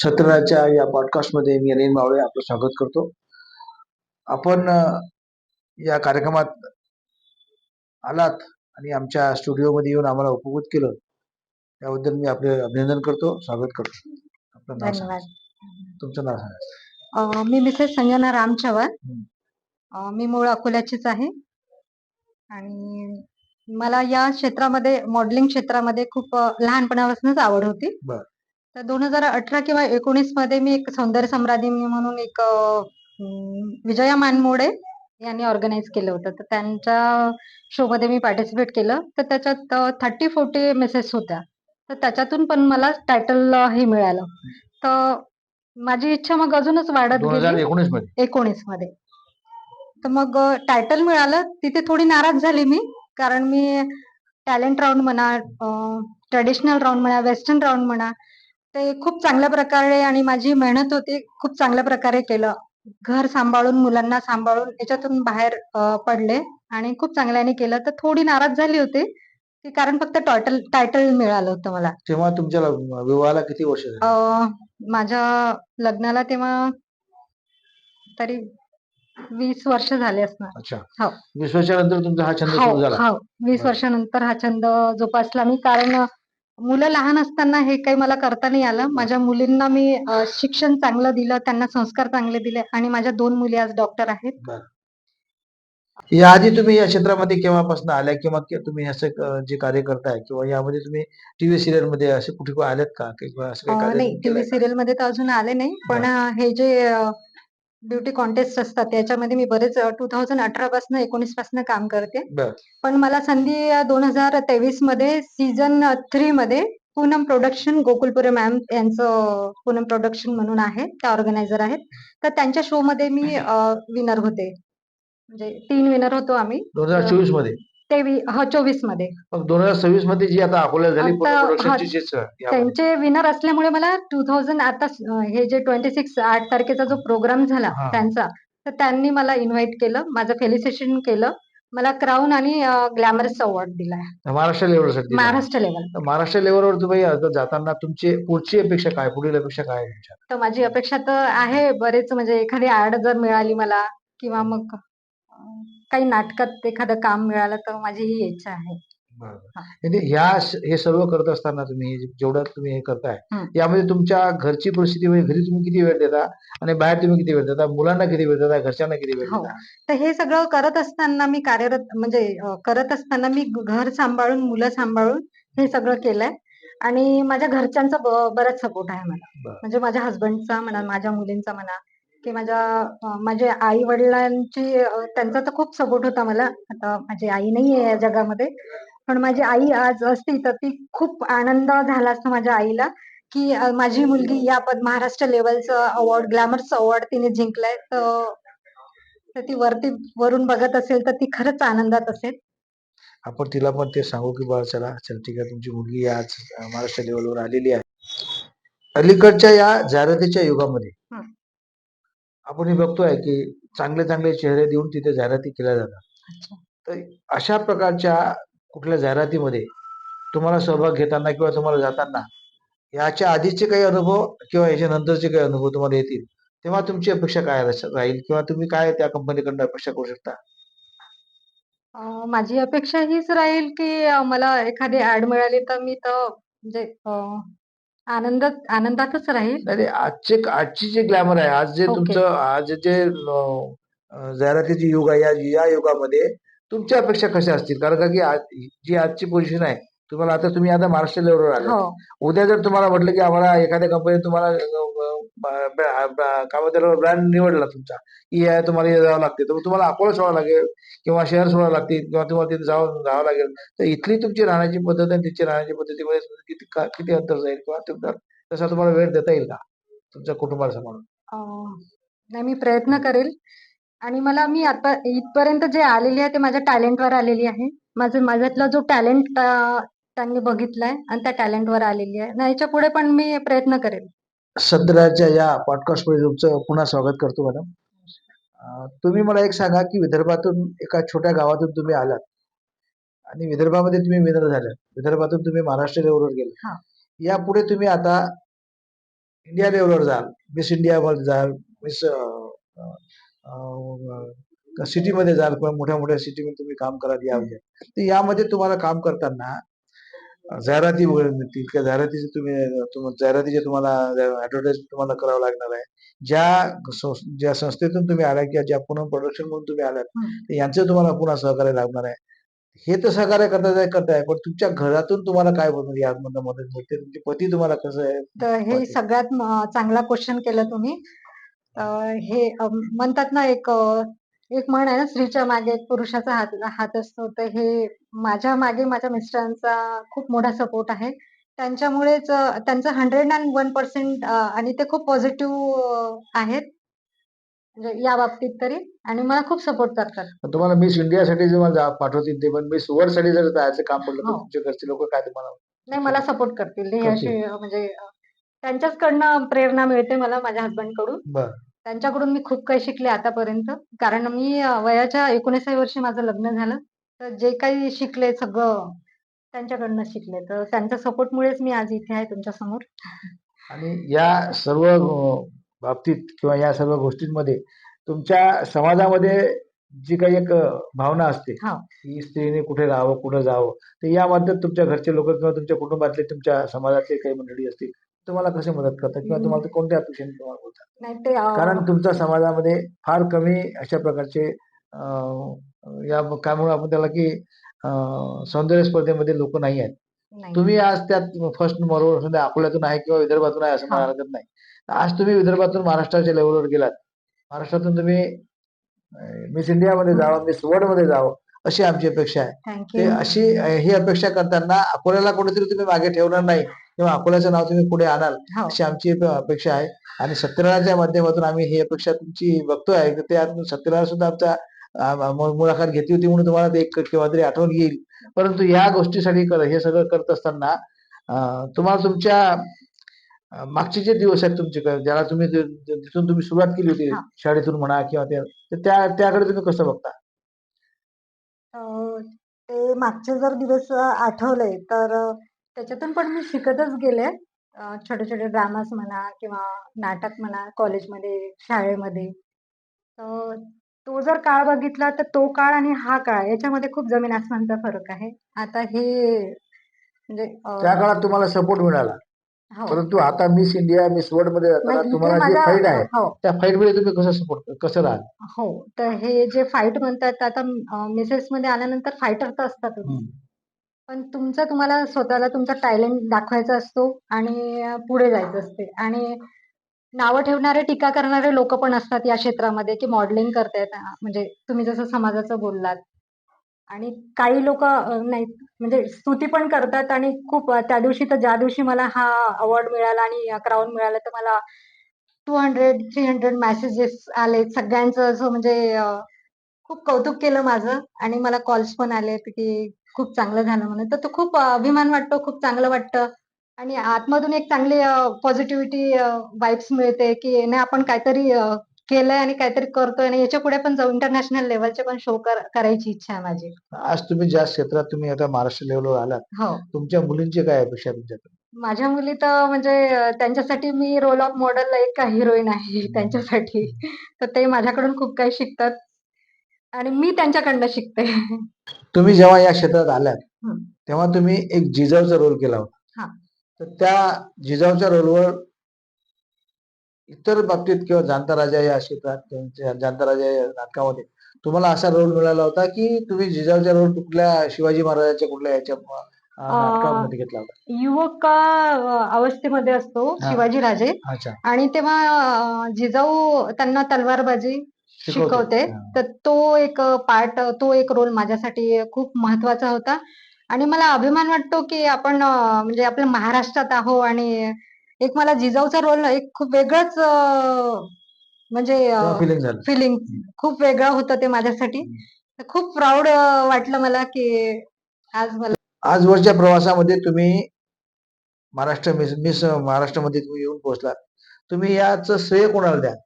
सत्राच्या या पॉडकास्टमध्ये मी अनिल मावळे आपलं स्वागत करतो. आपण या कार्यक्रमात आलात आणि आमच्या स्टुडिओमध्ये येऊन आम्हाला उपभोग केलं त्याबद्दल मी आपले अभिनंदन करतो, स्वागत करतो. आपलं नाव सांगा. धन्यवाद. तुमचं नाव सांगा. मी मिसेस संजना राम चव्हाण. हं. मी मूळ अकोल्याचीच आहे आणि मला या क्षेत्रामध्ये मॉडेलिंग क्षेत्रामध्ये खूप लहानपणापासूनच आवड होती. बरं. तर 2018 किंवा 19 मध्ये मी एक सौंदर्य सम्राज्ञी म्हणून एक विजया मानमोडे यांनी ऑर्गनाईज केलं होतं. तर त्यांच्या शो मध्ये मी पार्टिसिपेट केलं. तर त्याच्यात 30-40 मिसेस होत्या. तर त्याच्यातून पण मला टायटल हे मिळालं. तर माझी इच्छा मग अजूनच वाढत गेली 2019 मध्ये 19 मध्ये. तर मग टायटल मिळालं तिथे थोडी नाराज झाली मी, कारण मी टॅलेंट राऊंड म्हणा, ट्रेडिशनल राऊंड म्हणा, वेस्टर्न राऊंड म्हणा, ते खूप चांगल्या प्रकारे आणि माझी मेहनत होती खूप चांगल्या प्रकारे केलं. घर सांभाळून, मुलांना सांभाळून याच्यातून बाहेर पडले आणि खूप चांगल्याने केलं. तर थोडी नाराज झाली होती की कारण फक्त टायटल मिळालं होतं मला. तेव्हा तुमच्या विवाहाला किती वर्ष झाली? माझ्या लग्नाला तेव्हा तरी 20 वर्ष झाले असणार. अच्छा. हो. 20 वर्षानंतर तुमचा हा छंद सुरू झाला. हो. 20 बरं. वर्षानंतर हा छंद जोपासला मी, कारण मुलं लहान असताना हे काही मला करता नाही आलं. माझ्या मुलींना मी शिक्षण चांगलं दिलं, त्यांना संस्कार चांगले दिले आणि माझ्या 2 मुली आज डॉक्टर आहेत. बरं. याआधी तुम्ही या क्षेत्रामध्ये केव्हापासून आल्या किंवा तुम्ही असं जे कार्य करताय किंवा यामध्ये तुम्ही टीव्ही सिरियल मध्ये असे कुठे आल्यात का किंवा असं काही कार्य नाही, तुम्ही टीव्ही केलंय का? सिरियल मध्ये तर अजून आले नाही. पण बरं. हे जे ब्युटी कॉन्टेस्ट असतात त्याच्यामध्ये मी बरेच 2018 पासून 19 पासून काम करते. बरं. पण मला संधी 2023 मध्ये सीझन 3 मध्ये पूनम प्रोडक्शन, गोकुलपुरे मॅम यांचं पूनम प्रोडक्शन म्हणून आहे, त्या ऑर्गनायझर आहेत. तर त्यांच्या शो मध्ये मी विनर होते. म्हणजे 3 विनर होतो आम्ही. 2024 मध्ये 24 मध्ये. मग 2026 मध्ये जी आता अकोल्यात झाली पूर्ण आता प्रोडक्शनची चीच यामध्ये त्यांचे विनर असल्यामुळे मला 2000 आता हे जे 26 8 तारखेचा जो प्रोग्राम झाला हा. त्यांचा, तर त्यांनी मला इन्व्हाइट केलं, माझं फेलिसिटेशन केलं, मला क्राऊन आणि ग्लॅमरस अवॉर्ड दिलाय महाराष्ट्र लेवलसाठी महाराष्ट्र लेवल. महाराष्ट्र लेवलवर तुम्ही जाताना तुमची पुढची अपेक्षा काय, पुढील अपेक्षा काय आहे तुमच्या? तर माझी अपेक्षा तर आहे बरेच, म्हणजे एखादी ऍड जर मिळाली मला किंवा मग काही नाटकात एखादं काम मिळालं तर माझी ही इच्छा आहे. बरोबर. म्हणजे हे सर्व करत असताना तुम्ही जेवढं तुम्ही हे करताय हं. यामध्ये तुमच्या घरची परिस्थिती म्हणजे घरी तुम्ही किती वेळ देता आणि बाहेर तुम्ही किती वेळ देता, मुलांना किती वेळ देता, घरच्यांना किती वेळ हो. देता? तर हे सगळं करत असताना मी कार्यरत, म्हणजे करत असताना मी घर सांभाळून, मुलं सांभाळून हे सगळं केलंय आणि माझ्या घरच्यांचा बराच सपोर्ट आहे मला. बरं. म्हणजे माझ्या हसबंडचा म्हणा, माझ्या मुलींचा म्हणा, की माझ्या आई वडिलांची त्यांचा तर खूप सपोर्ट होता मला. आता माझी आई नाहीये या जगामध्ये, पण माझी आई आज असती तर ती खूप आनंद झाला असता माझ्या आईला, की माझी मुलगी या महाराष्ट्र लेवलचं अवॉर्ड, ग्लॅमरचं अवॉर्ड तिने जिंकलंय. तर ती वरून बघत असेल तर ती खरंच आनंदात असेल. आपण तिला पण ते सांगू की बाळा चल ठीक आहे, तुमची मुलगी आज महाराष्ट्र लेवलवर आलेली आहे. अलीकडच्या या जाहिरातीच्या युगामध्ये हं. आपण हे बघतोय की चांगले चांगले चेहरे देऊन तिथे जाहिराती केल्या जातात. अच्छा. तर अशा प्रकारच्या कुठल्या जाहिरातीमध्ये तुम्हाला सहभाग घेताना किंवा तुम्हाला जाताना याच्या आधीचे काही अनुभव किंवा याच्या नंतरचे काही अनुभव तुम्हाला येतील, तेव्हा तुमची अपेक्षा काय राहील किंवा तुम्ही काय त्या कंपनीकडून अपेक्षा करू शकता? माझी अपेक्षा हीच राहील की मला एखादी ऍड मिळाली तर मी तर म्हणजे आनंदातच राहील. नाही आजची जी ग्लॅमर आहे, आज जे ओके. तुमचं आज जे जाहिरातीचे युग आहे, या युगामध्ये तुमच्या अपेक्षा कशा असतील? कारण का की जी आजची पोझिशन आहे, तुम्ही आता महाराष्ट्र लेवलवर आले. हो. उद्या जर तुम्हाला म्हटलं की आम्हाला एखाद्या कंपनीत तुम्हाला काय म्हणतात ब्रँड निवडला तुमचा, की तुम्हाला हे जावं लागते, तर तुम्हाला अकोला सोडावं लागेल किंवा शहर सोडावं लागतील किंवा तुम्हाला तिथे जावं लागेल. तर इथली तुमची राहण्याची पद्धत आणि तिथची राहण्याची पद्धतीमध्ये किती अंतर जाईल किंवा तसा तुम्हाला वेळ देता येईल का तुमच्या कुटुंबाला सांभाळून? नाही, मी प्रयत्न करेल आणि मी आता इथपर्यंत जे आलेली आहे ते माझ्या टॅलेंटवर आलेली आहे. माझ्यातला जो टॅलेंट त्यांनी बघितलाय आणि त्या टॅलेंटवर आलेली आहे. आणि याच्या पुढे पण मी प्रयत्न करेल. सदराच्या या पॉडकास्टमध्ये तुमचं पुन्हा स्वागत करतो मॅडम. तुम्ही मला एक सांगा की विदर्भातून एका छोट्या गावातून तुम्ही आलात आणि विदर्भामध्ये तुम्ही विनर झालात. विदर्भातून तुम्ही महाराष्ट्र लेवलवर गेले. हा. यापुढे तुम्ही आता इंडिया लेवलवर जाल, मिस इंडियामध्ये जाल, मिस सिटीमध्ये जाल किंवा मोठ्या मोठ्या सिटीमध्ये तुम्ही काम कराल यामध्ये. तर यामध्ये तुम्हाला काम करताना जाहिराती वगैरे मिळतील किंवा जाहिरातीचे जाहिरातीचे तुम्हाला ऍडव्हर्टाईज तुम्हाला करावं लागणार आहे. ज्या संस्थेतून तुम्ही आलाय किंवा ज्या पुन्हा प्रोडक्शन म्हणून तुम्ही आलात, तर यांचं तुम्हाला पुन्हा सहकार्य लागणार आहे. हे तर सहकार्य करताय, पण तुमच्या घरातून तुम्हाला काय यामधनं मदत मिळते? तुमचे पती तुम्हाला कसं आहे? तर हे सगळ्यात चांगला क्वेश्चन केलं तुम्ही. हे म्हणतात ना एक म्हण आहे ना, स्त्रीच्या मागे एक पुरुषाचा हात हात असतो. तर हे माझ्या मागे माझ्या मिस्टरांचा खूप मोठा सपोर्ट आहे. त्यांच्यामुळेच त्यांचं 101% आणि ते खूप पॉझिटिव्ह आहेत. म्हणजे या बाबतीत तरी आणि मला खूप सपोर्ट करतात. पण तुम्हाला मिस इंडियासाठी जेव्हा पाठवतील ते, पण मिस वर्ल्डसाठी जर जायचं काम पडलं तर हो. तुमच्या घरचे लोक काय तुम्हाला नाही, मला सपोर्ट करतील. हे करतील? असे म्हणजे त्यांच्याचकडनं प्रेरणा मिळते मला माझ्या हसबंडकडून. बरं. त्यांच्याकडून मी खूप काही शिकले आतापर्यंत. कारण मी वयाच्या 19व्या वर्षी माझं लग्न झालं. तर जे काही शिकले सगळं त्यांच्याकडनं शिकले. तर त्यांच्या सपोर्टमुळेच मी आज इथे आहे तुमच्या समोर. आणि या सर्व बाबतीत किंवा या सर्व गोष्टींमध्ये तुमच्या समाजामध्ये जी काही एक भावना असते हो. की स्त्रीने कुठे राहावं, कुठे जावं, तर यामध्ये तुमच्या घरचे लोक किंवा तुमच्या कुटुंबातले, तुमच्या समाजातले काही मंडळी असतील, तुम्हाला कसे मदत करतात किंवा तुम्हाला ते कोणत्या अपेक्षेने तुम्हाला बोलतात? नाही ते कारण तुमच्या समाजामध्ये फार कमी अशा प्रकारचे या काय म्हणू आपण त्याला की सौंदर्य स्पर्धेमध्ये लोक नाही आहेत. नाही. तुम्ही आज त्यात फर्स्ट नंबरवर सध्या अकोल्यातून आहे किंवा विदर्भातून आहे असं हा. म्हणायला हरकत नाही. आज तुम्ही विदर्भातून महाराष्ट्राच्या लेवलवर गेलात. महाराष्ट्रातून तुम्ही मिस इंडियामध्ये जावं, मिस वर्ल्डमध्ये जावं अशी आमची अपेक्षा आहे. ते थँक्यू. अशी ही अपेक्षा करताना अकोल्याला कुठेतरी तुम्ही मागे ठेवणार नाही किंवा अकोल्याचं नाव तुम्ही पुढे आणाल हो. अशी आमची अपेक्षा आहे. आणि सत्यनारायणच्या माध्यमातून आम्ही ही अपेक्षा तुमची बघतोय आहे. तर त्यातून सत्यनारायण सुद्धा आमचा मुलाखत घेतली होती म्हणून तुम्हाला ते एक केव्हा तरी आठवण येईल. परंतु या गोष्टीसाठी हे सगळं करत असताना तुम्हाला तुमच्या मागचे जे दिवस आहेत तुमचे ज्याला तुम्ही जिथून तुम्ही सुरुवात केली होती हा. शाळेतून म्हणा किंवा त्याकडे तुम्ही कसं बघता? ते मागचे जर दिवस आठवले तर त्याच्यातून पण मी शिकतच गेले. छोटे छोटे ड्रामास म्हणा किंवा नाटक म्हणा कॉलेजमध्ये, शाळेमध्ये. तो जर काळ बघितला तर तो काळ आणि हा काळ याच्यामध्ये खूप जमीन आसमानचा फरक आहे. आता हे म्हणजे त्या काळात तुम्हाला सपोर्ट मिळाला, हो. परंतु आता मिस इंडिया, मिस वर्ल्ड मध्ये जाताना मग इथे तुम्हाला जी माझा फाईट आहे हो. त्या फाईट मध्ये तुम्ही कसं राहाल? हो. तर हे जे फाईट म्हणतात आता मिसेसमध्ये आल्यानंतर फायटर तर असतातच. पण तुम्हाला स्वतःला तुमचा टॅलेंट दाखवायचा असतो आणि पुढे जायचं असते आणि नावं ठेवणारे, टीका करणारे लोक पण असतात या क्षेत्रामध्ये, की मॉडेलिंग करतायत म्हणजे तुम्ही जसं समाजाचं बोललात. आणि काही लोक नाही म्हणजे स्तुती पण करतात आणि खूप त्या दिवशी तर ज्या दिवशी मला हा अवॉर्ड मिळाला आणि क्राऊन मिळालं तर मला 200-300 मेसेजेस आले सगळ्यांचं असं म्हणजे खूप कौतुक केलं माझं आणि मला कॉल्स पण आले की खूप चांगलं झालं म्हणून. तर तो खूप अभिमान वाटतो, खूप चांगलं वाटतं आणि आतमधून एक चांगली पॉझिटिव्हिटी वाइब्स मिळते, की नाही आपण काहीतरी केलंय आणि काहीतरी करतोय आणि याच्या पुढे पण जाऊ इंटरनॅशनल लेव्हलचे पण शो करायची इच्छा आहे माझी. आज तुम्ही ज्या क्षेत्रात तुम्ही आता महाराष्ट्र लेवलवर आलात, हो. तुमच्या मुलींची काय अपेक्षा तुमच्याकडे? माझ्या मुली तर म्हणजे त्यांच्यासाठी मी रोल ऑफ मॉडेल एक हिरोईन आहे त्यांच्यासाठी. तर ते माझ्याकडून खूप काही शिकतात आणि मी त्यांच्याकडनं शिकते. तुम्ही जेव्हा या क्षेत्रात आलात हं. तेव्हा तुम्ही एक जिजाऊचा रोल केला होता. हां. तर त्या जिजाऊच्या रोलवर इतर बाबतीत किंवा जाणता राजा या क्षेत्रात जाणता राजा या नाटकामध्ये तुम्हाला असा रोल मिळाला होता की तुम्ही जिजाऊचा रोल कुठल्या शिवाजी महाराजांच्या कुठल्या याच्या नाटकामध्ये घेतला होता? युवक अवस्थेमध्ये असतो शिवाजी राजे अच्छा. आणि तेव्हा जिजाऊ त्यांना तलवारबाजी शिकवते. तर तो एक पार्ट, तो एक रोल माझ्यासाठी खूप महत्वाचा होता आणि मला अभिमान वाटतो की आपण म्हणजे आपल्या महाराष्ट्रात आहो आणि एक मला जिजाऊचा रोल एक खूप वेगळंच म्हणजे फिलिंग झालं. फिलिंग खूप वेगळं होतं ते माझ्यासाठी. तर खूप प्राउड वाटलं मला की आज मला आजवरच्या प्रवासामध्ये तुम्ही महाराष्ट्र मिस महाराष्ट्रामध्ये तुम्ही येऊन पोहोचलात. तुम्ही याचं श्रेय कोणाला द्याल?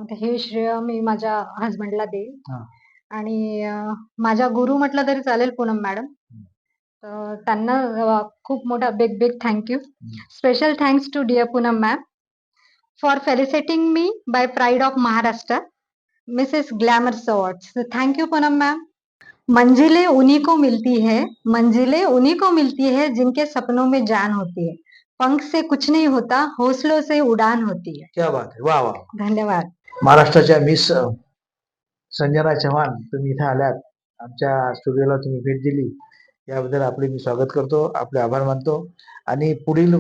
तर हे श्रेय मी माझ्या हसबंडला देईन हां. आणि माझ्या गुरु म्हटलं तरी चालेल पूनम मॅडम. तर त्यांना खूप मोठा big thank you. Special thanks to dear Poonam ma'am for felicitating me by pride of Maharashtra Mrs glamours awards. Thank you Poonam ma'am. मंजिलें उन्हीं को मिलती है, मंजिलें उन्हीं को मिलती है जिनके सपनों में जान होती है. पंख से कुछ नहीं होता, हौसलों से उड़ान होती है. क्या बात आहे, वा वा. धन्यवाद. महाराष्ट्राच्या मिस संजना चव्हाण, तुम्ही इथे आल्यात, आमच्या स्टुडिओला तुम्ही भेट दिली, याबद्दल आपले मी स्वागत करतो, आपले आभार मानतो आणि पुढील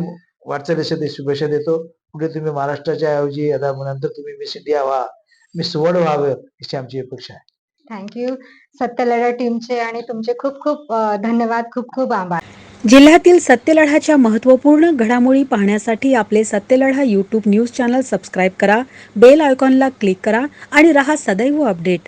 वाटचालीसाठी शुभेच्छा देतो. पुढे तुम्ही महाराष्ट्राच्या ऐवजी आता नंतर तुम्ही मिस इंडिया व्हा, मिस वर्ल्ड व्हावं अशी आमची अपेक्षा आहे. थँक्यू. सत्यलढा टीमचे आणि तुमचे खूप खूप धन्यवाद, खूप खूप आभार. जिल्ह्यातील सत्यलढाच्या महत्त्वपूर्ण घडामोडी पाहण्यासाठी आपले Satyaladha YouTube news channel subscribe करा, बेल आयकॉनला क्लिक करा आणि रहा सदैव अपडेट.